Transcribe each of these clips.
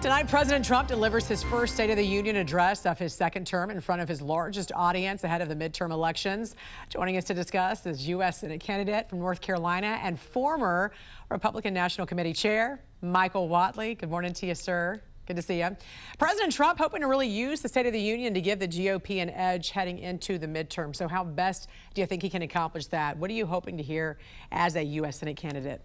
Tonight, President Trump delivers his first State of the Union address of his second term in front of his largest audience ahead of the midterm elections. Joining us to discuss is U.S. Senate candidate from North Carolina and former Republican National Committee Chair, Michael Whatley. Good morning to you, sir. Good to see you. President Trump hoping to really use the State of the Union to give the GOP an edge heading into the midterm. So how best do you think he can accomplish that? What are you hoping to hear as a U.S. Senate candidate?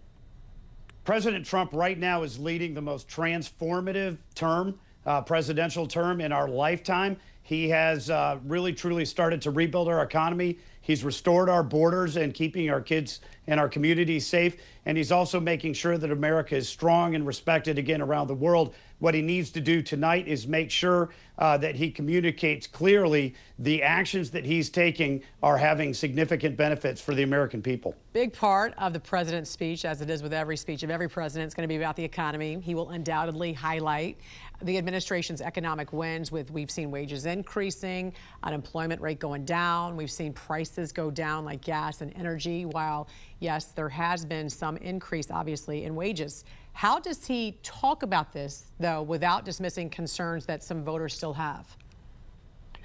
President Trump right now is leading the most transformative term, presidential term in our lifetime. He has really, truly started to rebuild our economy. He's restored our borders and keeping our kids and our communities safe. And he's also making sure that America is strong and respected again around the world. What he needs to do tonight is make sure that he communicates clearly the actions that he's taking are having significant benefits for the American people. Big part of the president's speech, as it is with every speech of every president, is going to be about the economy. He will undoubtedly highlight the administration's economic wins we've seen wages increasing, unemployment rate going down. We've seen prices go down like gas and energy, while, yes, there has been some increase, obviously, in wages. How does he talk about this, though, without dismissing concerns that some voters still have?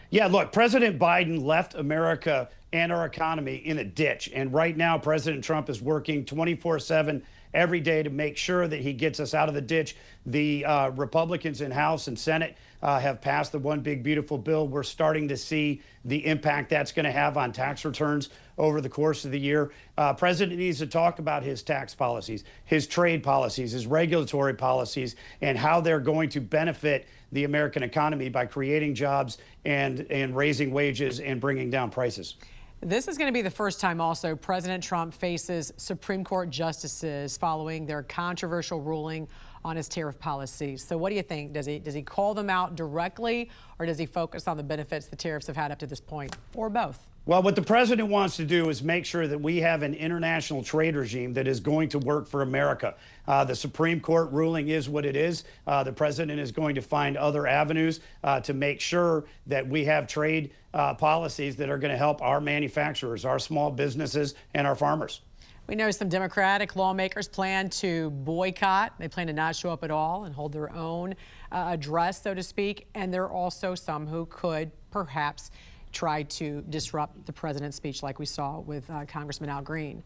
Yeah, look, President Biden left America and our economy in a ditch. And right now, President Trump is working 24/7 every day to make sure that he gets us out of the ditch. The Republicans in House and Senate have passed the One Big Beautiful Bill. We're starting to see the impact that's going to have on tax returns over the course of the year. President needs to talk about his tax policies, his trade policies, his regulatory policies, and how they're going to benefit the American economy by creating jobs and raising wages and bringing down prices. This is going to be the first time also President Trump faces Supreme Court justices following their controversial ruling on his tariff policies. So what do you think? Does he call them out directly, or does he focus on the benefits the tariffs have had up to this point, or both? Well, what the president wants to do is make sure that we have an international trade regime that is going to work for America. The Supreme Court ruling is what it is. The president is going to find other avenues to make sure that we have trade policies that are going to help our manufacturers, our small businesses, and our farmers. We know some Democratic lawmakers plan to boycott. They plan to not show up at all and hold their own address, so to speak. And there are also some who could perhaps try to disrupt the president's speech, like we saw with Congressman Al Green.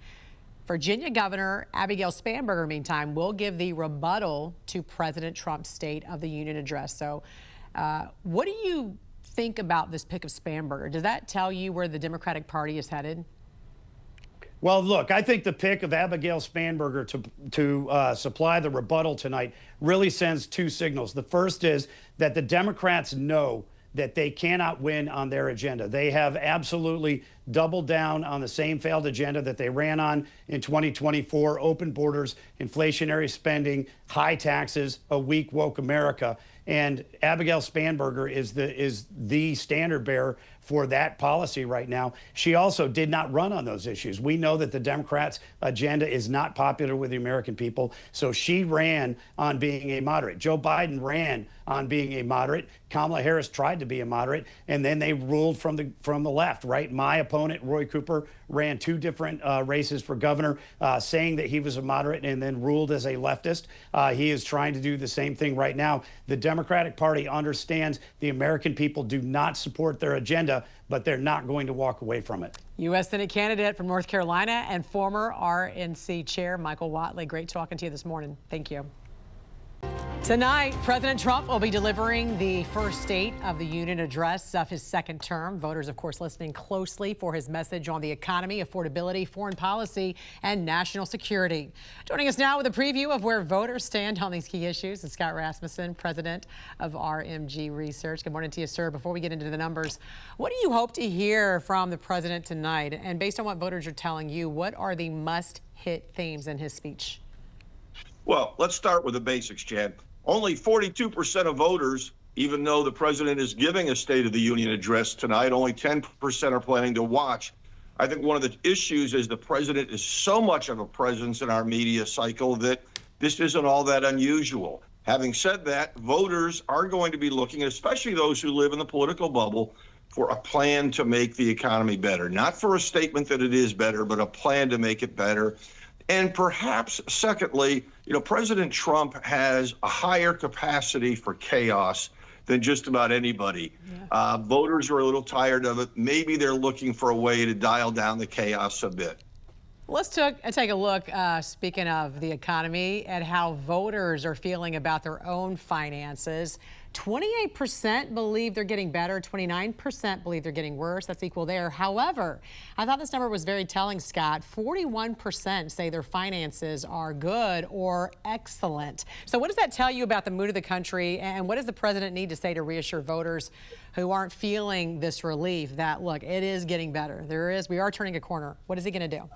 Virginia Governor Abigail Spanberger, meantime, will give the rebuttal to President Trump's State of the Union address. So what do you think about this pick of Spanberger? Does that tell you where the Democratic Party is headed? Well, look, I think the pick of Abigail Spanberger to supply the rebuttal tonight really sends two signals. The first is that the Democrats know that they cannot win on their agenda. They have absolutely doubled down on the same failed agenda that they ran on in 2024, open borders, inflationary spending, high taxes, a weak, woke America. And Abigail Spanberger is the standard bearer for that policy right now. She also did not run on those issues. We know that the Democrats' agenda is not popular with the American people, so she ran on being a moderate. Joe Biden ran on being a moderate. Kamala Harris tried to be a moderate, and then they ruled from the left, right? My opponent, Roy Cooper, ran two different races for governor, saying that he was a moderate and then ruled as a leftist. He is trying to do the same thing right now. The Democratic Party understands the American people do not support their agenda, but they're not going to walk away from it. U.S. Senate candidate from North Carolina and former RNC chair Michael Whatley. Great talking to you this morning. Thank you. Tonight, President Trump will be delivering the first State of the Union address of his second term. Voters, of course, listening closely for his message on the economy, affordability, foreign policy, and national security. Joining us now with a preview of where voters stand on these key issues is Scott Rasmussen, president of RMG Research. Good morning to you, sir. Before we get into the numbers, what do you hope to hear from the president tonight? And based on what voters are telling you, what are the must-hit themes in his speech? Well, let's start with the basics, Jan. Only 42% of voters, even though the president is giving a State of the Union address tonight, only 10% are planning to watch. I think one of the issues is the president is so much of a presence in our media cycle that this isn't all that unusual. Having said that, voters are going to be looking, especially those who live in the political bubble, for a plan to make the economy better. Not for a statement that it is better, but a plan to make it better. And perhaps, secondly, President Trump has a higher capacity for chaos than just about anybody. Yeah. Voters are a little tired of it. Maybe they're looking for a way to dial down the chaos a bit. Let's take a look, speaking of the economy, at how voters are feeling about their own finances. 28% believe they're getting better, 29% believe they're getting worse. That's equal there. However, I thought this number was very telling, Scott. 41% say their finances are good or excellent. So what does that tell you about the mood of the country, and what does the president need to say to reassure voters who aren't feeling this relief that, look, it is getting better? We are turning a corner. What is he going to do?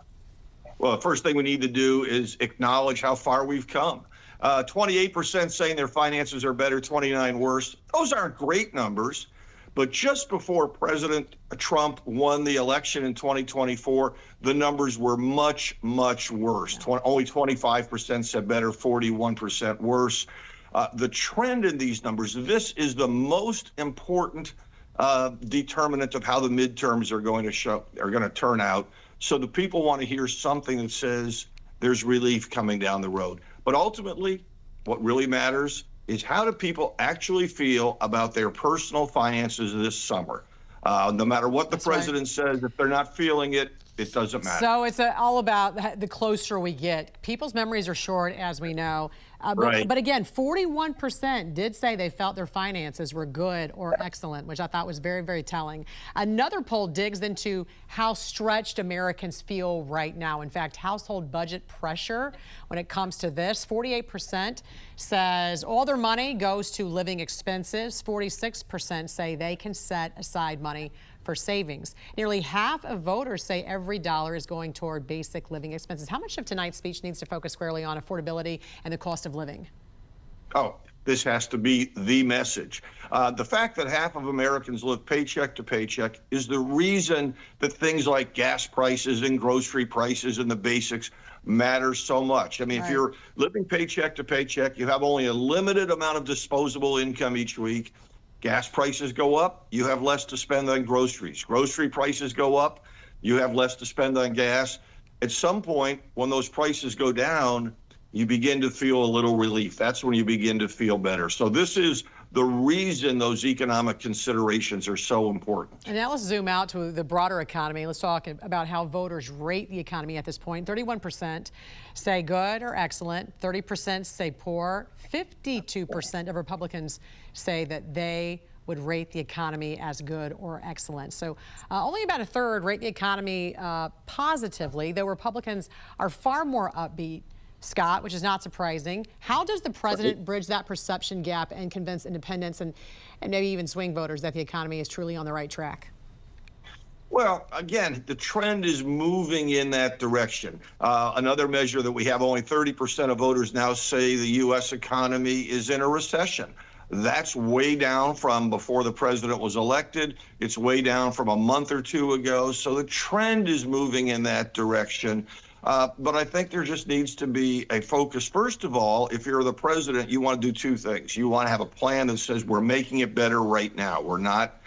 Well, the first thing we need to do is acknowledge how far we've come. 28% saying their finances are better, 29% worse. Those aren't great numbers, but just before President Trump won the election in 2024, the numbers were much, much worse. Only 25% said better, 41% worse. The trend in these numbers, this is the most important determinant of how the midterms are going to turn out. So the people want to hear something that says there's relief coming down the road. But ultimately, what really matters is how do people actually feel about their personal finances this summer? No matter what the president says, if they're not feeling it, it doesn't matter. So it's all about the closer we get. People's memories are short, as we know. But again, 41% did say they felt their finances were good or excellent, which I thought was very, very telling. Another poll digs into how stretched Americans feel right now. In fact, household budget pressure when it comes to this. 48% says all their money goes to living expenses. 46% say they can set aside money for savings. Nearly half of voters say every dollar is going toward basic living expenses. How much of tonight's speech needs to focus squarely on affordability and the cost of living? Oh, this has to be the message. The fact that half of Americans live paycheck to paycheck is the reason that things like gas prices and grocery prices and the basics matter so much. I mean, if you're living paycheck to paycheck, you have only a limited amount of disposable income each week. Gas prices go up, you have less to spend on groceries. Grocery prices go up, you have less to spend on gas. At some point, when those prices go down, you begin to feel a little relief. That's when you begin to feel better. So this is the reason those economic considerations are so important. And now let's zoom out to the broader economy. Let's talk about how voters rate the economy at this point. 31% say good or excellent. 30% say poor. 52% of Republicans say that they would rate the economy as good or excellent. So only about a third rate the economy positively, though Republicans are far more upbeat, Scott, which is not surprising. How does the president bridge that perception gap and convince independents and maybe even swing voters that the economy is truly on the right track? Well, again, the trend is moving in that direction. Another measure that we have, only 30% of voters now say the U.S. economy is in a recession. That's way down from before the president was elected. It's way down from a month or two ago. So the trend is moving in that direction. But I think there just needs to be a focus. First of all, if you're the president, you want to do two things. You want to have a plan that says we're making it better right now. We're not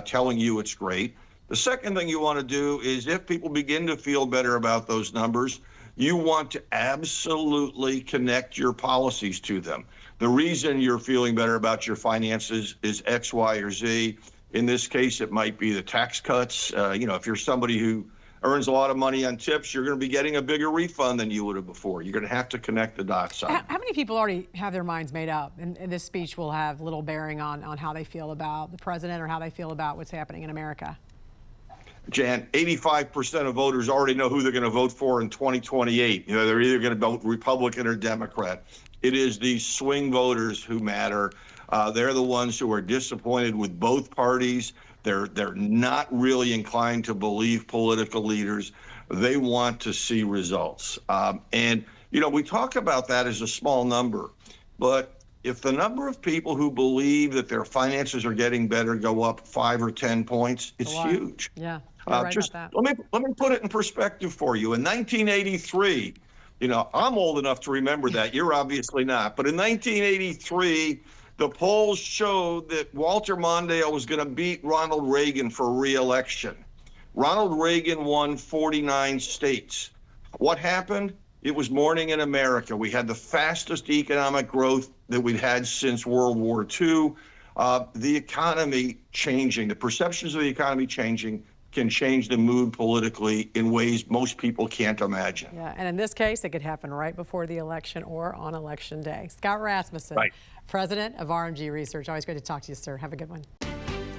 telling you it's great. The second thing you want to do is if people begin to feel better about those numbers, you want to absolutely connect your policies to them. The reason you're feeling better about your finances is X, Y, or Z. In this case, it might be the tax cuts. If you're somebody who earns a lot of money on tips, you're going to be getting a bigger refund than you would have before. You're going to have to connect the dots. How many people already have their minds made up? And this speech will have little bearing on how they feel about the president or how they feel about what's happening in America. Jan, 85% of voters already know who they're going to vote for in 2028. They're either going to vote Republican or Democrat. It is these swing voters who matter. They're the ones who are disappointed with both parties. They're not really inclined to believe political leaders. They want to see results. We talk about that as a small number, but if the number of people who believe that their finances are getting better go up 5 or 10 points, it's huge. Yeah, you're right about that. Let me put it in perspective for you. In 1983, I'm old enough to remember that. You're obviously not. But in 1983, the polls showed that Walter Mondale was going to beat Ronald Reagan for re-election. Ronald Reagan won 49 states. What happened? it was morning in America. We had the fastest economic growth that we'd had since World War II. The economy changing, the perceptions of the economy changing can change the mood politically in ways most people can't imagine. Yeah, and in this case, it could happen right before the election or on election day. Scott Rasmussen, Right. president of RMG Research. Always great to talk to you, sir. Have a good one.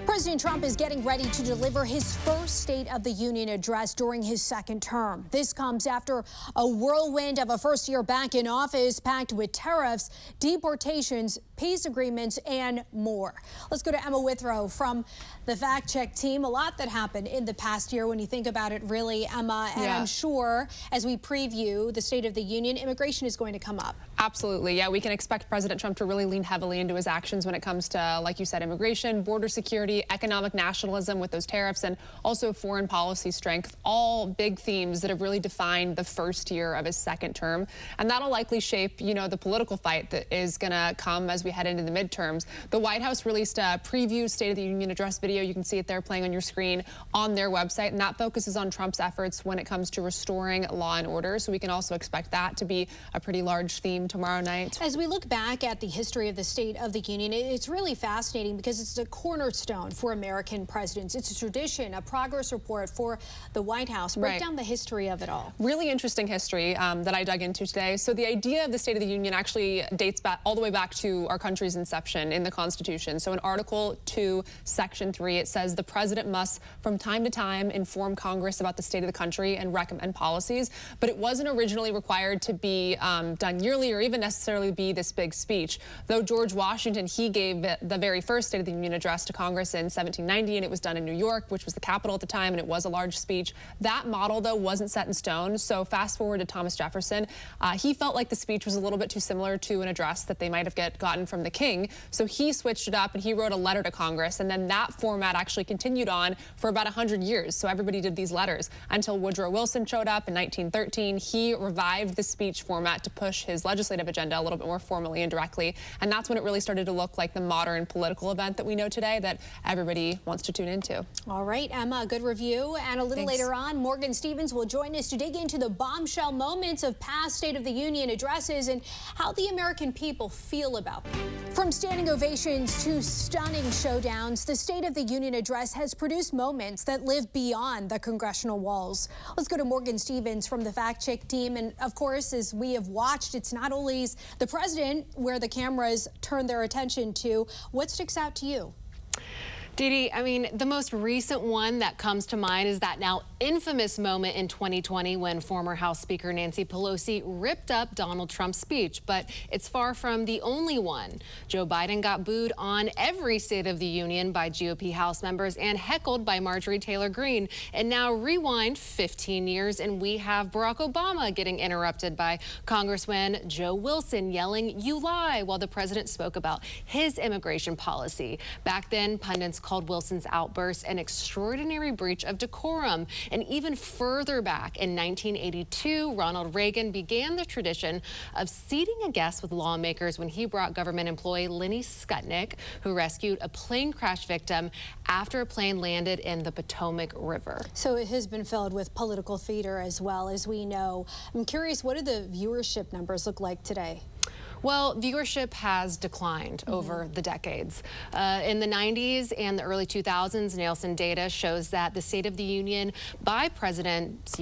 President Trump is getting ready to deliver his first State of the Union address during his second term. This comes after a whirlwind of a first year back in office packed with tariffs, deportations, peace agreements, and more. Let's go to Emma Withrow from the Fact Check team. A lot that happened in the past year when you think about it, really, Emma. And I'm sure as we preview the State of the Union, immigration is going to come up. Absolutely. Yeah, we can expect President Trump to really lean heavily into his actions when it comes to, like you said, immigration, border security, economic nationalism with those tariffs, and also foreign policy strength, all big themes that have really defined the first year of his second term. And that'll likely shape, the political fight that is going to come as we head into the midterms. The White House released a preview State of the Union address video. You can see it there playing on your screen on their website, and that focuses on Trump's efforts when it comes to restoring law and order. So we can also expect that to be a pretty large theme tomorrow night. As we look back at the history of the State of the Union, it's really fascinating because it's a cornerstone for American presidents. It's a tradition, a progress report for the White House. Break down the history of it all. Really interesting history that I dug into today. So the idea of the State of the Union actually dates back all the way back to our country's inception in the Constitution. So in Article 2, Section 3, it says the president must, from time to time, inform Congress about the state of the country and recommend policies. But it wasn't originally required to be done yearly or even necessarily be this big speech. Though George Washington, he gave the very first State of the Union address to Congress in 1790, and it was done in New York, which was the capital at the time, and it was a large speech. That model, though, wasn't set in stone. So fast forward to Thomas Jefferson. He felt like the speech was a little bit too similar to an address that they might have gotten from the king. So he switched it up and he wrote a letter to Congress. And then that format actually continued on for about 100 years. So everybody did these letters until Woodrow Wilson showed up in 1913. He revived the speech format to push his legislative agenda a little bit more formally and directly. And that's when it really started to look like the modern political event that we know today that everybody wants to tune into. All right, Emma, a good review. And a little later on, Morgan Stevens will join us to dig into the bombshell moments of past State of the Union addresses and how the American people feel about them. From standing ovations to stunning showdowns, the State of the Union address has produced moments that live beyond the congressional walls. Let's go to Morgan Stevens from the Fact Check team. And of course, as we have watched, it's not only the president where the cameras turn their attention to. What sticks out to you? Dee Dee, I mean, the most recent one that comes to mind is that now infamous moment in 2020 when former House Speaker Nancy Pelosi ripped up Donald Trump's speech. But it's far from the only one. Joe Biden got booed on every State of the Union by GOP House members and heckled by Marjorie Taylor Greene. And now rewind 15 years and we have Barack Obama getting interrupted by Congressman Joe Wilson yelling, "You lie," while the president spoke about his immigration policy. Back then, pundits called Wilson's outburst an extraordinary breach of decorum. And even further back in 1982, Ronald Reagan began the tradition of seating a guest with lawmakers when he brought government employee Lenny Skutnik, who rescued a plane crash victim after a plane landed in the Potomac River. So it has been filled with political theater as well, as we know. I'm curious, what do the viewership numbers look like today? Well, viewership has declined over the decades. In the 90s and the early 2000s, Nielsen data shows that the State of the Union by Presidents,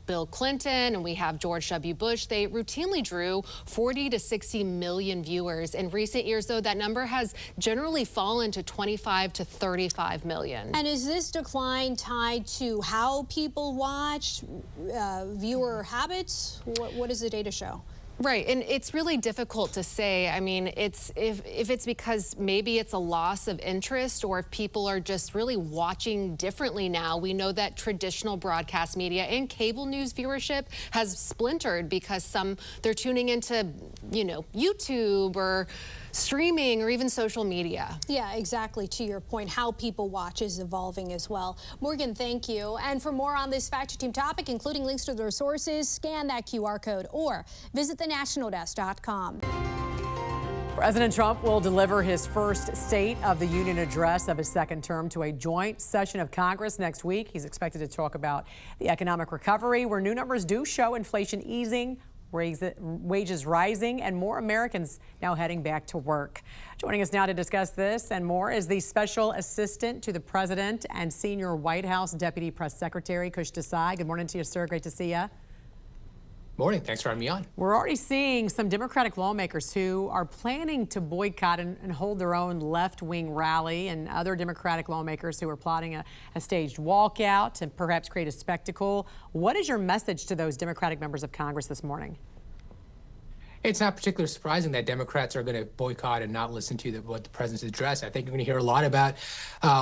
Bill Clinton, and we have George W. Bush, they routinely drew 40 to 60 million viewers. In recent years, though, that number has generally fallen to 25 to 35 million. And is this decline tied to how people watch, viewer habits? What does the data show? Right, and it's really difficult to say. I mean, if it's because maybe it's a loss of interest or if people are just really watching differently now. We know that traditional broadcast media and cable news viewership has splintered because they're tuning into, YouTube or streaming or even social media. Yeah, exactly. To your point, how people watch is evolving as well. Morgan, thank you. And for more on this Fact Check Team topic, including links to their sources, scan that QR code or visit thenationaldesk.com. President Trump will deliver his first State of the Union address of his second term to a joint session of Congress next week. He's expected to talk about the economic recovery, where new numbers do show inflation easing, wages rising, and more Americans now heading back to work. Joining us now to discuss this and more is the Special Assistant to the President and Senior White House Deputy Press Secretary, Kush Desai. Good morning to you, sir. Great to see you. Morning. Thanks for having me on. We're already seeing some Democratic lawmakers who are planning to boycott and hold their own left-wing rally, and other Democratic lawmakers who are plotting a staged walkout and perhaps create a spectacle. What is your message to those Democratic members of Congress this morning? It's not particularly surprising that Democrats are going to boycott and not listen to what the president's address. I think you're going to hear a lot about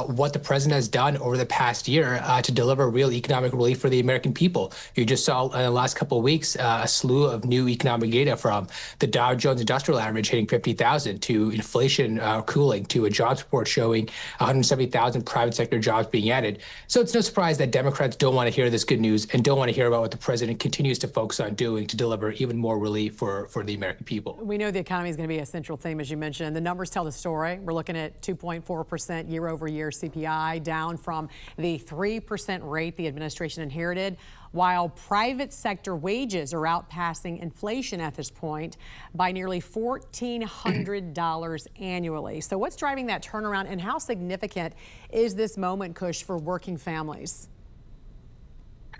what the president has done over the past year to deliver real economic relief for the American people. You just saw in the last couple of weeks a slew of new economic data, from the Dow Jones Industrial Average hitting 50,000 to inflation cooling to a jobs report showing 170,000 private sector jobs being added. So it's no surprise that Democrats don't want to hear this good news and don't want to hear about what the president continues to focus on doing to deliver even more relief for the American people. We know the economy is going to be a central theme, as you mentioned. The numbers tell the story. We're looking at 2.4% year-over-year CPI, down from the 3% rate the administration inherited, while private sector wages are outpacing inflation at this point by nearly $1,400 annually. So what's driving that turnaround, and how significant is this moment, Kush, for working families?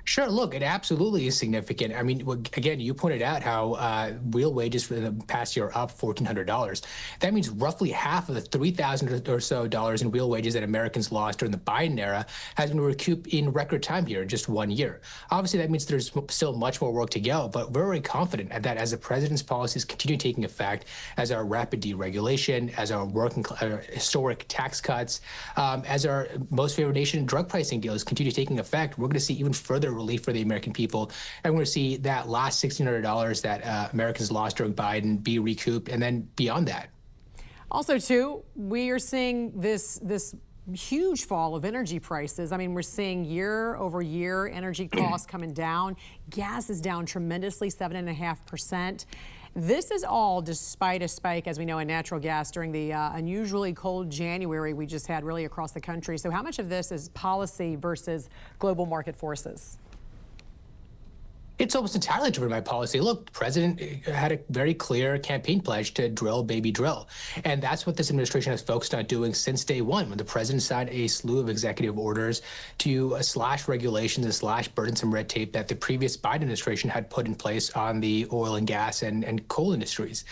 Sure. Look, it absolutely is significant. I mean, again, you pointed out how real wages for the past year are up $1,400. That means roughly half of the $3,000 or so in real wages that Americans lost during the Biden era has been recouped in record time here in just 1 year. Obviously, that means there's still much more work to go, but we're very confident that as the president's policies continue taking effect, as our rapid deregulation, as our historic tax cuts, as our most favored nation drug pricing deals continue taking effect, we're going to see even further relief for the American people. And we're going to see that last $1,600 that Americans lost during Biden be recouped, and then beyond that. Also, too, we are seeing this huge fall of energy prices. I mean, we're seeing year-over-year energy costs coming down. Gas is down tremendously, 7.5%. This is all despite a spike, as we know, in natural gas during the unusually cold January we just had really across the country. So how much of this is policy versus global market forces? It's almost entirely driven by policy. Look, the president had a very clear campaign pledge to drill, baby, drill. And that's what this administration has focused on doing since day one, when the president signed a slew of executive orders to slash regulations and slash burdensome red tape that the previous Biden administration had put in place on the oil and gas and coal industries.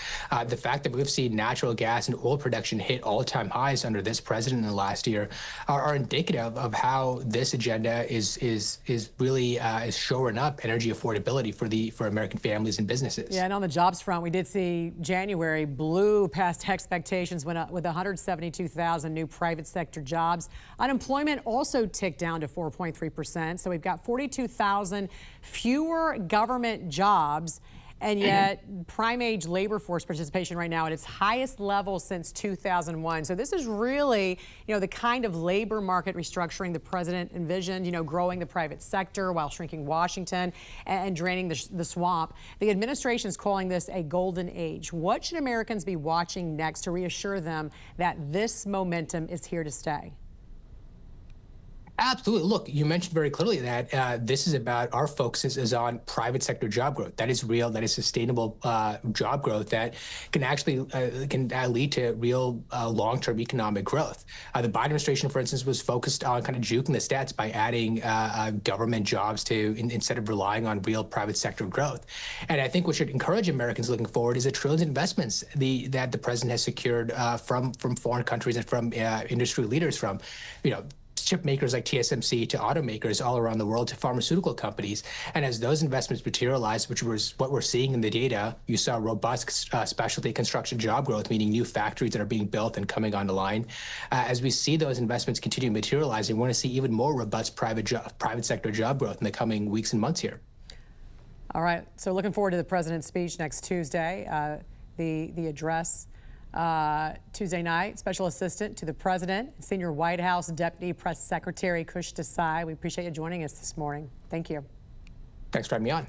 The fact that we've seen natural gas and oil production hit all-time highs under this president in the last year are indicative of how this agenda is really shoring up energy affordability for American families and businesses. Yeah, and on the jobs front, we did see January blew past expectations, went up with 172,000 new private sector jobs. Unemployment also ticked down to 4.3%. So we've got 42,000 fewer government jobs. And yet, prime age labor force participation right now at its highest level since 2001. So this is really, the kind of labor market restructuring the president envisioned, growing the private sector while shrinking Washington and draining the swamp. The administration is calling this a golden age. What should Americans be watching next to reassure them that this momentum is here to stay? Absolutely. Look, you mentioned very clearly that this is about, our focus is on private sector job growth. That is real, that is sustainable job growth that can actually lead to real long-term economic growth. The Biden administration, for instance, was focused on kind of juking the stats by adding government jobs instead of relying on real private sector growth. And I think what should encourage Americans looking forward is the trillions in investments that the president has secured from foreign countries and from industry leaders, from, chip makers like TSMC to automakers all around the world to pharmaceutical companies. And as those investments materialize, which was what we're seeing in the data, you saw robust specialty construction job growth, meaning new factories that are being built and coming on the line. As we see those investments continue materializing, we're going to see even more robust private sector job growth in the coming weeks and months here. All right. So looking forward to the president's speech next Tuesday, the address. Tuesday night, Special Assistant to the President, Senior White House Deputy Press Secretary Kush Desai. We appreciate you joining us this morning. Thank you. Thanks for having me on.